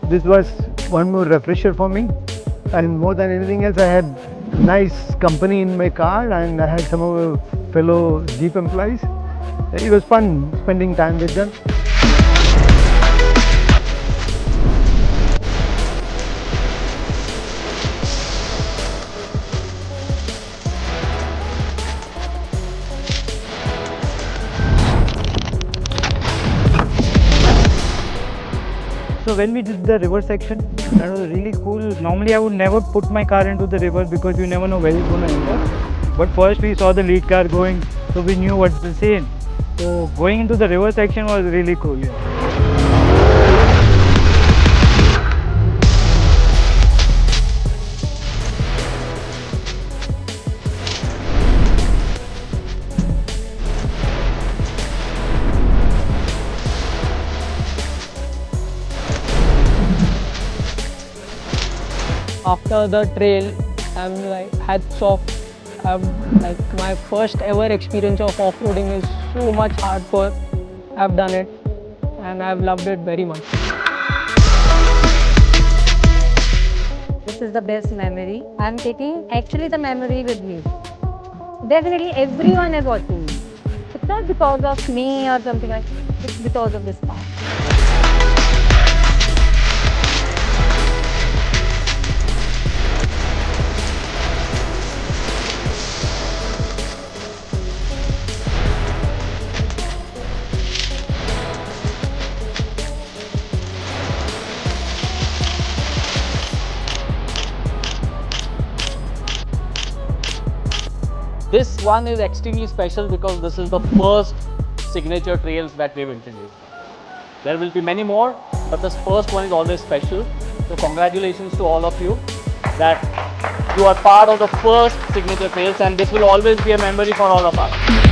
this was one more refresher for me. And more than anything else, I had nice company in my car, and I had some of our fellow Jeep employees. It was fun spending time with them. So when we did the river section, that was really cool. Normally I would never put my car into the river because you never know where it's going to end up. But first we saw the lead car going, so we knew what to say. So going into the river section was really cool. Yeah. After the trail, I'm like hats off. I'm like my first ever experience of off-roading is so much hardcore. I've done it and I've loved it very much. This is the best memory. I'm taking actually the memory with me. Definitely everyone is watching me. It's not because of me or something like that. It's because of this part. This one is extremely special because this is the first signature trails that we've introduced. There will be many more, but this first one is always special. So congratulations to all of you that you are part of the first signature trails, and this will always be a memory for all of us.